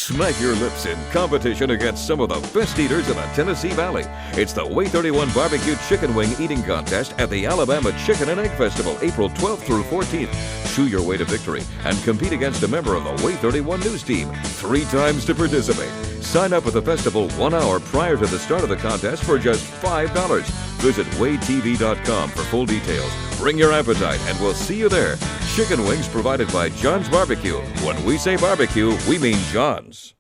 Smack your lips in competition against some of the best eaters in the Tennessee Valley. It's the WAAY 31 Barbecue Chicken Wing Eating Contest at the Alabama Chicken and Egg Festival, April 12th through 14th. Chew your way to victory and compete against a member of the WAAY 31 News Team 3 times to participate. Sign up at the festival 1 hour prior to the start of the contest for just $5. Visit WAAYTV.com for full details. Bring your appetite and we'll see you there. Chicken wings provided by John's Barbecue. When we say barbecue, we mean John's.